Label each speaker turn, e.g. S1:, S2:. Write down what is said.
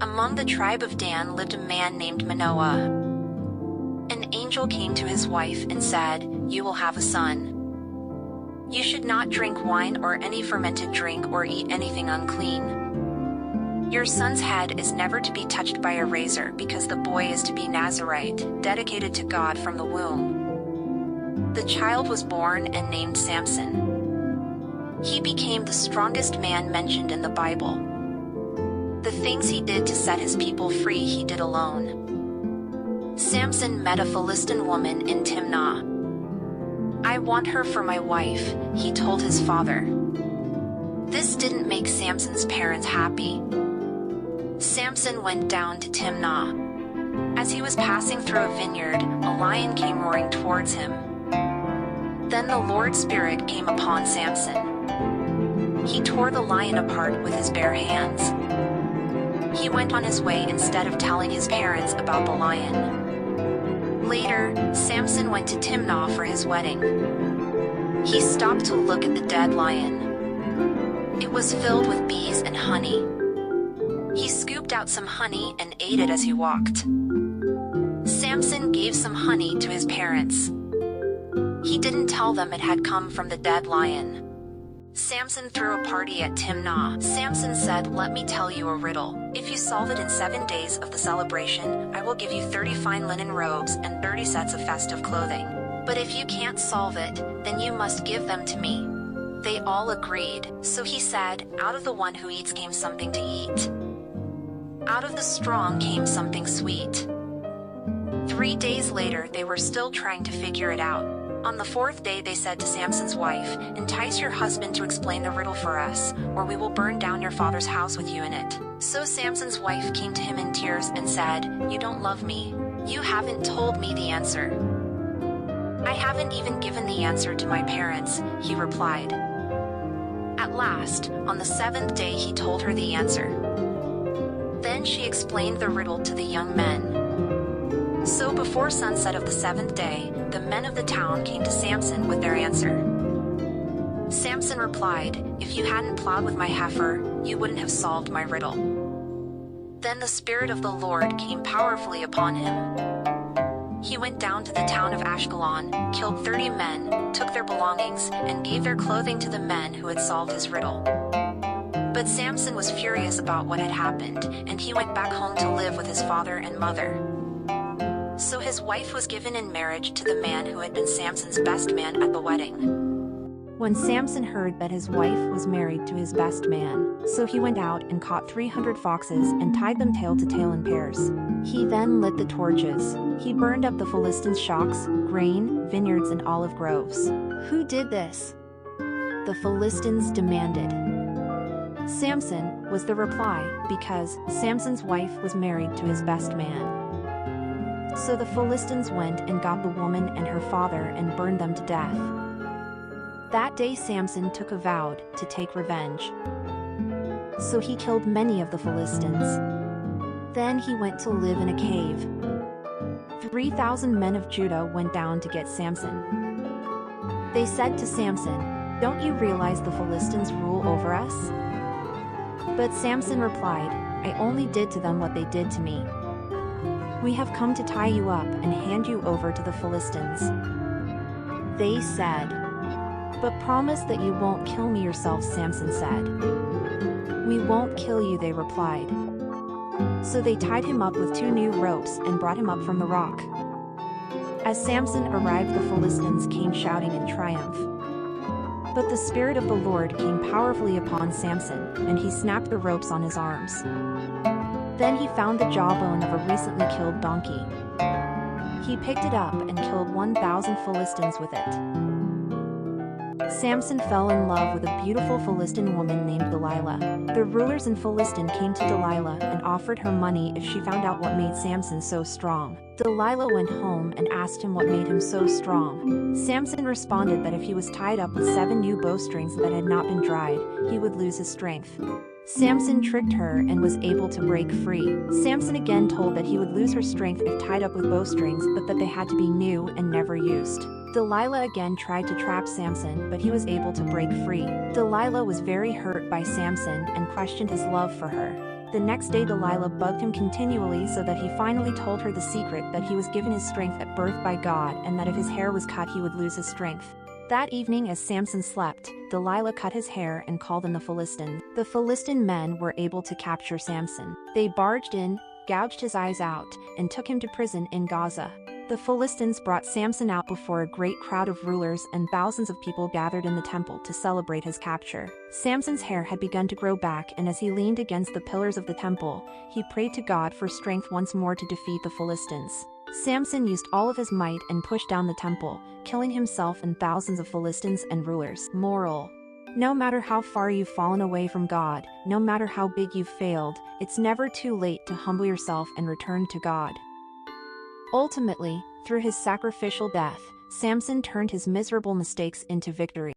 S1: Among the tribe of Dan lived a man named Manoah. An angel came to his wife and said, "You will have a son. You should not drink wine or any fermented drink or eat anything unclean. Your son's head is never to be touched by a razor because the boy is to be Nazirite, dedicated to God from the womb." The child was born and named Samson. He became the strongest man mentioned in the Bible. The things he did to set his people free he did alone. Samson met a Philistine woman in Timnaw. "I want her for my wife," he told his father. This didn't make Samson's parents happy. Samson went down to Timnaw. As he was passing through a vineyard, a lion came roaring towards him. Then the Lord's Spirit came upon Samson. He tore the lion apart with his bare hands. He went on his way instead of telling his parents about the lion. Later, Samson went to Timnaw for his wedding. He stopped to look at the dead lion. It was filled with bees and honey. He scooped out some honey and ate it as he walked. Samson gave some honey to his parents. He didn't tell them it had come from the dead lion. Samson threw a party at Timnaw. Samson said, "Let me tell you a riddle. If you solve it in 7 days of the celebration, I will give you 30 fine linen robes and 30 sets of festive clothing. But if you can't solve it, then you must give them to me." They all agreed. So he said, "Out of the one who eats came something to eat. Out of the strong came something sweet." 3 days later, they were still trying to figure it out. On the 4th day they said to Samson's wife, "Entice your husband to explain the riddle for us, or we will burn down your father's house with you in it." So Samson's wife came to him in tears and said, "You don't love me. You haven't told me the answer." "I haven't even given the answer to my parents," he replied. At last, on the 7th day he told her the answer. Then she explained the riddle to the young men. So before sunset of the 7th day, the men of the town came to Samson with their answer. Samson replied, "If you hadn't plowed with my heifer, you wouldn't have solved my riddle." Then the Spirit of the Lord came powerfully upon him. He went down to the town of Ashkelon, killed 30 men, took their belongings, and gave their clothing to the men who had solved his riddle. But Samson was furious about what had happened, and he went back home to live with his father and mother. So his wife was given in marriage to the man who had been Samson's best man at the wedding. When Samson heard that his wife was married to his best man, so he went out and caught 300 foxes and tied them tail to tail in pairs. He then lit the torches. He burned up the Philistines' shocks, grain, vineyards, and olive groves. "Who did this?" the Philistines demanded. "Samson," was the reply, because Samson's wife was married to his best man. So the Philistines went and got the woman and her father and burned them to death. That day Samson took a vow to take revenge. So he killed many of the Philistines. Then he went to live in a cave. 3,000 men of Judah went down to get Samson. They said to Samson, "Don't you realize the Philistines rule over us?" But Samson replied, "I only did to them what they did to me. We have come to tie you up and hand you over to the Philistines." They said, "But promise that you won't kill me yourself," Samson said. "We won't kill you," they replied. So they tied him up with 2 new ropes and brought him up from the rock. As Samson arrived, the Philistines came shouting in triumph. But the Spirit of the Lord came powerfully upon Samson, and he snapped the ropes on his arms. Then he found the jawbone of a recently killed donkey. He picked it up and killed 1,000 Philistines with it. Samson fell in love with a beautiful Philistine woman named Delilah. The rulers in Philistine came to Delilah and offered her money if she found out what made Samson so strong. Delilah went home and asked him what made him so strong. Samson responded that if he was tied up with 7 new bowstrings that had not been dried, he would lose his strength. Samson tricked her and was able to break free. Samson again told that he would lose her strength if tied up with bowstrings, but that they had to be new and never used. Delilah again tried to trap Samson, but he was able to break free. Delilah was very hurt by Samson and questioned his love for her.
S2: The next day Delilah bugged him continually so that he finally told her the secret that he was given his strength at birth by God and that if his hair was cut he would lose his strength. That evening as Samson slept, Delilah cut his hair and called in the Philistines. The Philistine men were able to capture Samson. They barged in, gouged his eyes out, and took him to prison in Gaza. The Philistines brought Samson out before a great crowd of rulers and thousands of people gathered in the temple to celebrate his capture. Samson's hair had begun to grow back, and as he leaned against the pillars of the temple, he prayed to God for strength once more to defeat the Philistines. Samson used all of his might and pushed down the temple, killing himself and thousands of Philistines and rulers. Moral: no matter how far you've fallen away from God, no matter how big you've failed, it's never too late to humble yourself and return to God. Ultimately, through his sacrificial death, Samson turned his miserable mistakes into victory.